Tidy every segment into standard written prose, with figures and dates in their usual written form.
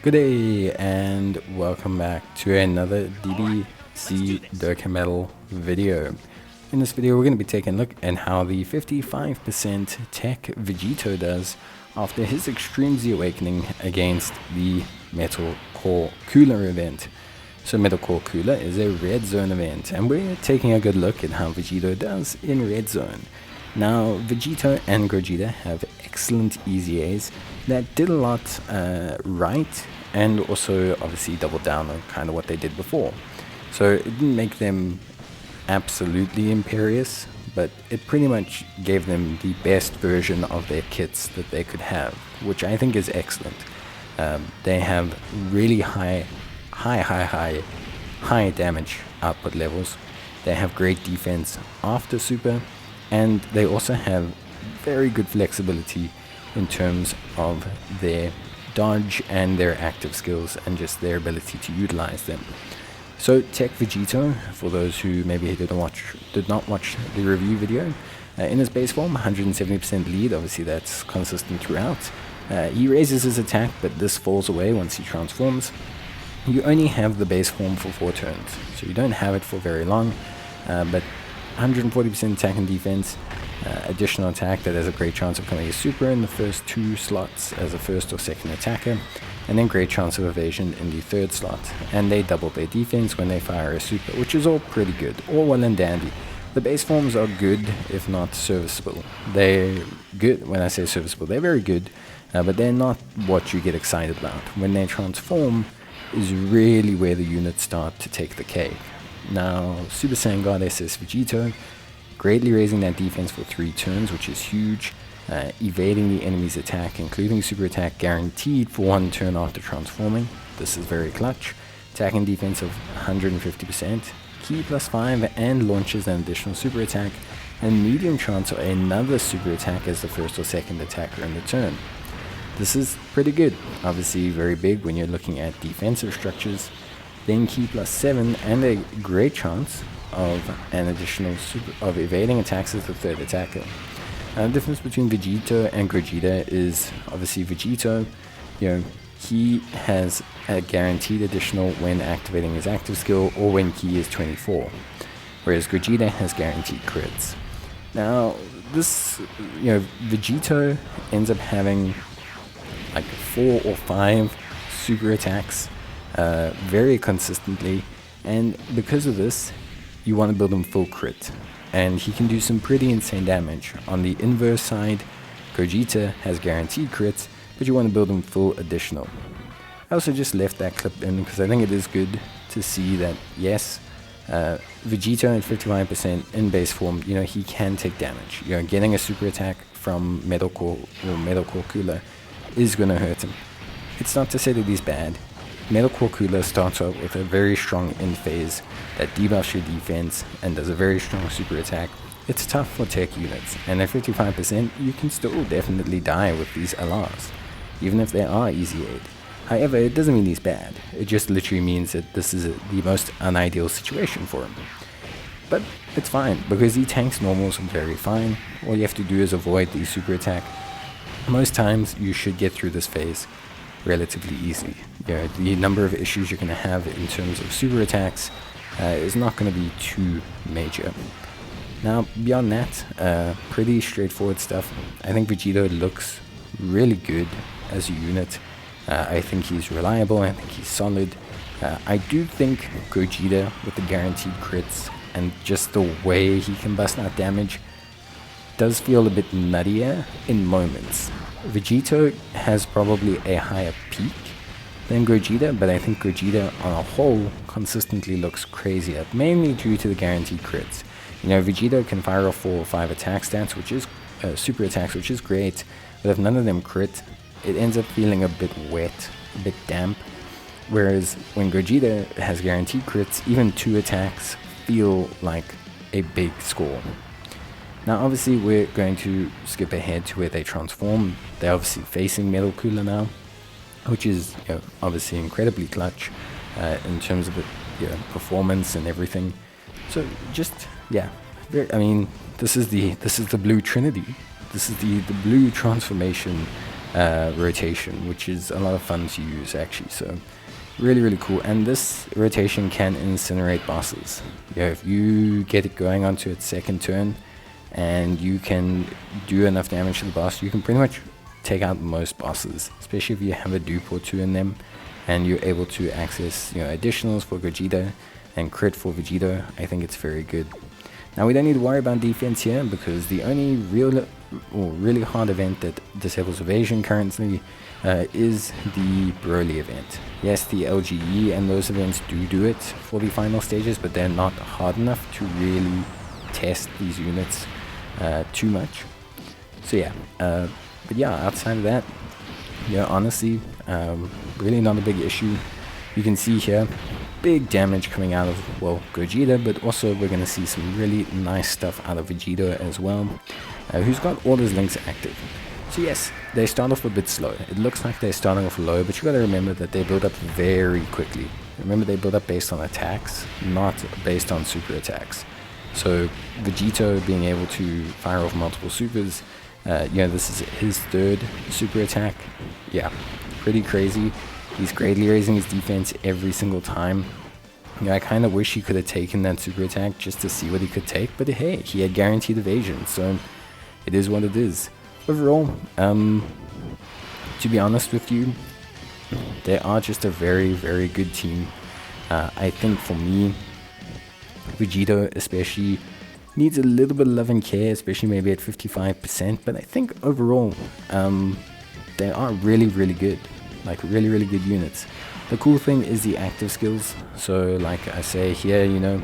Good day and welcome back to another Dbz Dokkan video. In this video we're going to be taking a look at how the 55% tech Vegito does after his Extreme Z Awakening against the Metal Core Cooler event. So Metal Core Cooler is a red zone event and we're taking a good look at how Vegito does in red zone. Now Vegito and Gogeta have excellent EZAs that did a lot right, and also obviously doubled down on kind of what they did before. So it didn't make them absolutely imperious, but it pretty much gave them the best version of their kits that they could have, which I think is excellent. They have really high damage output levels. They have great defense after super, and they also have very good flexibility in terms of their dodge and their active skills and just their ability to utilize them. So Tech Vegito, for those who maybe did not watch the review video, in his base form, 170% lead, obviously that's consistent throughout. He raises his attack, but this falls away once he transforms. You only have the base form for 4 turns, so you don't have it for very long, but 140% attack and defense, additional attack that has a great chance of coming as super in the first 2 slots as a first or second attacker, and then great chance of evasion in the 3rd slot. And they double their defense when they fire a super, which is all pretty good, all well and dandy. The base forms are good, if not serviceable. They're good. When I say serviceable, they're very good, but they're not what you get excited about. When they transform is really where the units start to take the cake. Now, Super Saiyan God SS Vegito, greatly raising that defense for 3 turns, which is huge, evading the enemy's attack, including super attack guaranteed for 1 turn after transforming. This is very clutch. Attack and defense of 150%, ki +5, and launches an additional super attack, and medium chance of another super attack as the first or second attacker in the turn. This is pretty good, obviously very big when you're looking at defensive structures. Then ki +7 and a great chance of an additional super of evading attacks as the 3rd attacker. The difference between Vegito and Gogeta is obviously Vegito, he has a guaranteed additional when activating his active skill or when ki is 24, whereas Gogeta has guaranteed crits. Now this, Vegito ends up having like 4 or 5 super attacks very consistently, and because of this you want to build him full crit, and he can do some pretty insane damage. On the inverse side, Gogeta has guaranteed crits, but you want to build him full additional. I also just left that clip in because I think it is good to see that yes, Vegito at 55% in base form, he can take damage. Getting a super attack from Metal Core or Metal Core Cooler is going to hurt him. It's not to say that he's bad. Metal Core Cooler starts out with a very strong end phase that debuffs your defense and does a very strong super attack. It's tough for tech units, and at 55% you can still definitely die with these LRs, even if they are EZA'd. However, it doesn't mean he's bad, it just literally means that this is the most unideal situation for him. But it's fine, because he tanks normals very fine. All you have to do is avoid the super attack. Most times you should get through this phase relatively easy. The number of issues you're going to have in terms of super attacks is not going to be too major. Now beyond that, pretty straightforward stuff. I think Vegito looks really good as a unit. I think he's reliable, I think he's solid. I do think Gogeta, with the guaranteed crits and just the way he can bust out damage, does feel a bit nuttier in moments. Vegito has probably a higher peak than Gogeta, but I think Gogeta on a whole consistently looks crazier, mainly due to the guaranteed crits. Vegito can fire off 4 or 5 attack stats, which is super attacks, which is great, but if none of them crit, it ends up feeling a bit wet, a bit damp, whereas when Gogeta has guaranteed crits, even 2 attacks feel like a big score. Now obviously we're going to skip ahead to where they transform. They're obviously facing Metal Cooler now, which is obviously incredibly clutch in terms of performance and everything. So just this is the blue trinity. This is the blue transformation rotation, which is a lot of fun to use actually. So really cool. And this rotation can incinerate bosses. Yeah, if you get it going onto its second turn and you can do enough damage to the boss, you can pretty much take out most bosses, especially if you have a dupe or two in them and you're able to access, you know, additionals for Vegito and crit for Vegito. I think it's very good. Now we don't need to worry about defense here because the only really hard event that disables evasion currently is the Broly event. Yes, the LGE and those events do it for the final stages, but they're not hard enough to really test these units too much. So yeah, but yeah, outside of that, yeah, honestly, really not a big issue. You can see here, big damage coming out of, well, Gogeta, but also we're going to see some really nice stuff out of Vegito as well, who's got all his links active. So yes, they start off a bit slow. It looks like they're starting off low, but you got to remember that they build up very quickly. Remember, they build up based on attacks, not based on super attacks. So Vegito being able to fire off multiple supers, you know, this is his third super attack. Yeah, pretty crazy. He's greatly raising his defense every single time. You know, I kind of wish he could have taken that super attack just to see what he could take, but hey, he had guaranteed evasion, so it is what it is. Overall, to be honest with you, they are just a very good team. I think for me, Vegito especially needs a little bit of love and care, especially maybe at 55%, but I think overall, they are really good. Like really good units. The cool thing is the active skills. So like I say here, you know,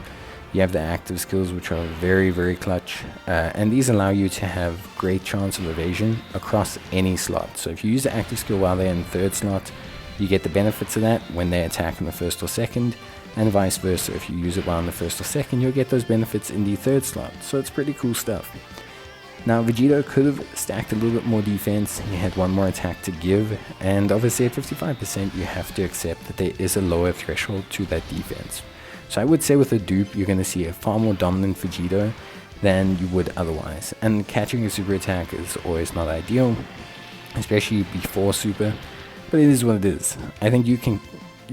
you have the active skills, which are very clutch, and these allow you to have great chance of evasion across any slot. So if you use the active skill while they're in third slot, you get the benefits of that when they attack in the first or second, and vice versa. If you use it while in the first or second, you'll get those benefits in the third slot. So it's pretty cool stuff. Now Vegito could have stacked a little bit more defense. He had one more attack to give, and obviously at 55% you have to accept that there is a lower threshold to that defense. So I would say with a dupe you're going to see a far more dominant Vegito than you would otherwise, and catching a super attack is always not ideal, especially before super, but it is what it is. I think you can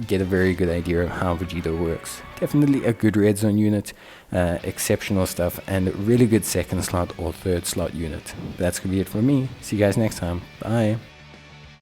get a very good idea of how Vegito works. Definitely a good red zone unit, exceptional stuff, and really good second slot or third slot unit. That's gonna be it for me. See you guys next time. Bye.